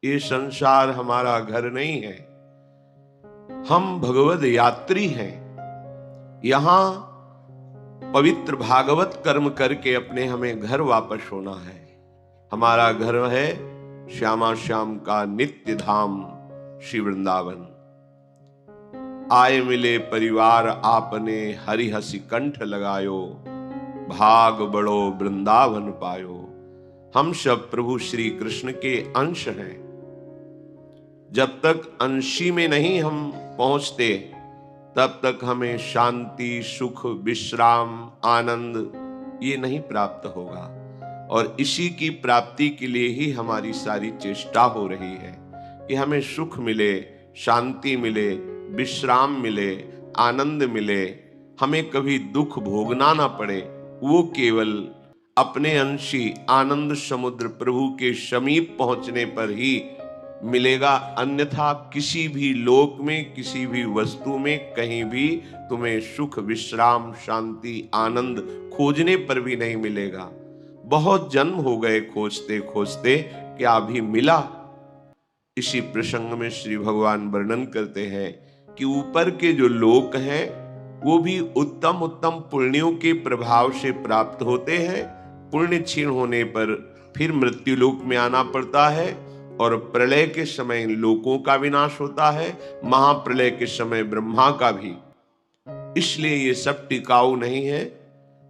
ये संसार हमारा घर नहीं है, हम भगवद यात्री हैं। यहां पवित्र भागवत कर्म करके अपने हमें घर वापस होना है। हमारा घर है श्यामा श्याम का नित्य धाम श्री वृंदावन। आए मिले परिवार आपने, हरि हसी कंठ लगायो, भाग बड़ो वृंदावन पायो। हम सब प्रभु श्री कृष्ण के अंश हैं। जब तक अंशी में नहीं हम पहुंचते, तब तक हमें शांति, सुख, विश्राम, आनंद ये नहीं प्राप्त होगा। और इसी की प्राप्ति के लिए ही हमारी सारी चेष्टा हो रही है कि हमें सुख मिले, शांति मिले, विश्राम मिले, आनंद मिले, हमें कभी दुख भोगना ना पड़े। वो केवल अपने अंशी आनंद समुद्र प्रभु के समीप पहुंचने पर ही मिलेगा। अन्यथा किसी भी लोक में, किसी भी वस्तु में, कहीं भी तुम्हें सुख, विश्राम, शांति, आनंद खोजने पर भी नहीं मिलेगा। बहुत जन्म हो गए खोजते खोजते, क्या अभी मिला? इसी प्रसंग में श्री भगवान वर्णन करते हैं कि ऊपर के जो लोक हैं वो भी उत्तम उत्तम पुण्यों के प्रभाव से प्राप्त होते हैं। पुण्य क्षीण होने पर फिर मृत्यु लोक में आना पड़ता है और प्रलय के समय इन लोकों का विनाश होता है, महाप्रलय के समय ब्रह्मा का भी। इसलिए ये सब टिकाऊ नहीं है।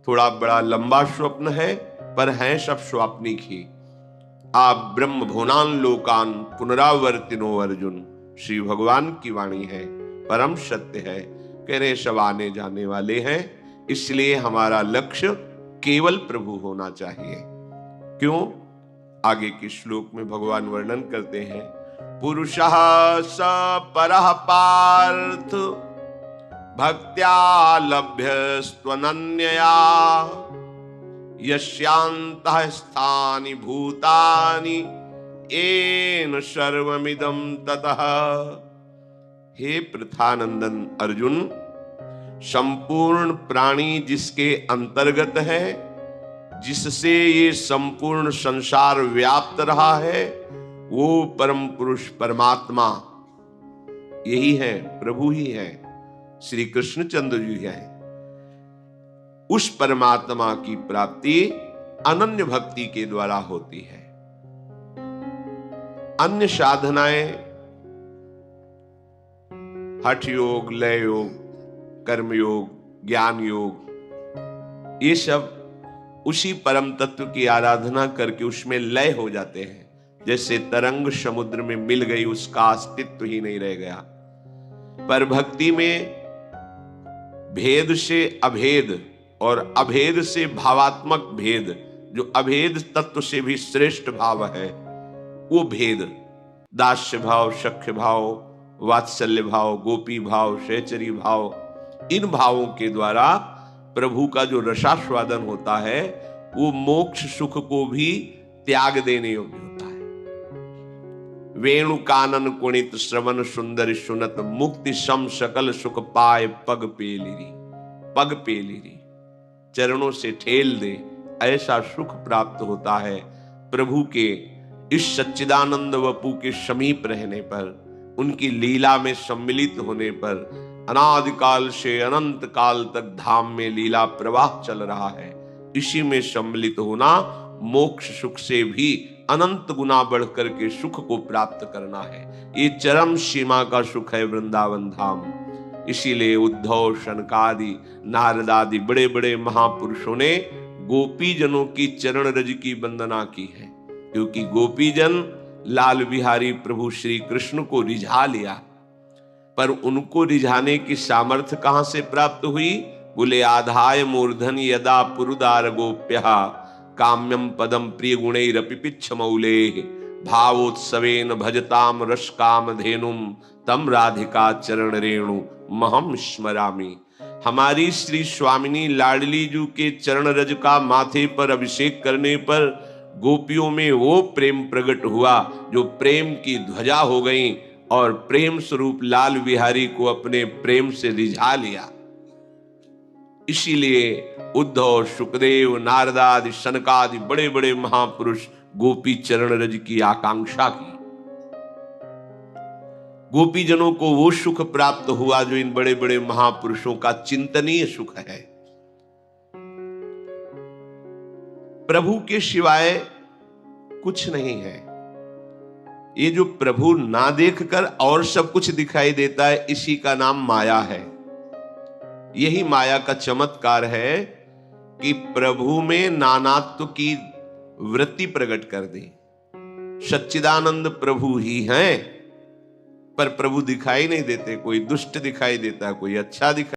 थोड़ा बड़ा लंबा स्वप्न है, पर हैं सब स्वाप्निक ही। आप ब्रह्म भुवनान लोकान पुनरावर्तिनो अर्जुन, श्री भगवान की वाणी है, परम सत्य है। कह रहे सब आने जाने वाले हैं, इसलिए हमारा लक्ष्य केवल प्रभु होना चाहिए। क्यों? आगे के श्लोक में भगवान वर्णन करते हैं, पुरुषः स परः पार्थ भक्त्या लभ्यस्त्वनन्यया, यस्यान्तः स्थानि भूतानि येन सर्वमिदं ततः। हे पृथानंदन अर्जुन, संपूर्ण प्राणी जिसके अंतर्गत है, जिससे ये संपूर्ण संसार व्याप्त रहा है, वो परम पुरुष परमात्मा यही है, प्रभु ही है, श्री कृष्णचंद्र जी है। उस परमात्मा की प्राप्ति अनन्य भक्ति के द्वारा होती है। अन्य साधनाएं, हठ योग, लय योग, कर्म योग, ज्ञान योग, ये सब उसी परम तत्व की आराधना करके उसमें लय हो जाते हैं। जैसे तरंग समुद्र में मिल गई, उसका अस्तित्व ही नहीं रह गया। पर भक्ति में भेद से अभेद और अभेद से भावात्मक भेद, जो अभेद तत्व से भी श्रेष्ठ भाव है, वो भेद, दास्य भाव, सख्य भाव, वात्सल्य भाव, गोपी भाव, सहचरी भाव, इन भावों के द्वारा प्रभु का जो रसास्वादन होता है, वो मोक्ष सुख को भी त्याग देने योग्य होता है। वेणु कानन कुणित श्रवण सुंदर सुनत, मुक्ति सम सकल सुख पाए पग पेलिरी। पग पेलिरी, चरणों से ठेल दे, ऐसा सुख प्राप्त होता है प्रभु के इस सच्चिदानंद वपु के समीप रहने पर, उनकी लीला में सम्मिलित होने पर। अनादिकाल से अनंत काल तक धाम में लीला प्रवाह चल रहा है, इसी में सम्मिलित होना मोक्ष सुख से भी अनंत गुना बढ़कर के सुख को प्राप्त करना है। ये चरम सीमा का सुख है वृंदावन धाम। इसीलिए उद्धव, शनकादि, नारद आदि बड़े बड़े महापुरुषों ने गोपी जनों की चरण रज की वंदना की है, क्योंकि गोपी जन लाल बिहारी प्रभु श्री कृष्ण को रिझा लिया। पर उनको रिझाने की सामर्थ्य कहां से प्राप्त हुई? बोले, आधाय मूर्धन यदा पुरुदार गोप्य काम्यम पदम प्रिय गुणैरपि पिच्छमौले, भावोत्सवेन भजताम रस काम धेनुम, तम राधिका चरण रेणु महम स्मरामि। हमारी श्री स्वामिनी लाडली जू के चरण रज का माथे पर अभिषेक करने पर गोपियों में वो प्रेम प्रकट हुआ जो प्रेम की ध्वजा हो गई और प्रेम स्वरूप लाल बिहारी को अपने प्रेम से रिझा लिया। इसीलिए उद्धव, सुखदेव, नारदादि, सनकादि बड़े बड़े महापुरुष गोपी चरण रज की आकांक्षा की। गोपीजनों को वो सुख प्राप्त हुआ जो इन बड़े बड़े महापुरुषों का चिंतनीय सुख है। प्रभु के सिवाय कुछ नहीं है। ये जो प्रभु ना देखकर और सब कुछ दिखाई देता है, इसी का नाम माया है। यही माया का चमत्कार है कि प्रभु में नानात्व की वृत्ति प्रकट कर दी। सच्चिदानंद प्रभु ही हैं, पर प्रभु दिखाई नहीं देते। कोई दुष्ट दिखाई देता है, कोई अच्छा दिखाई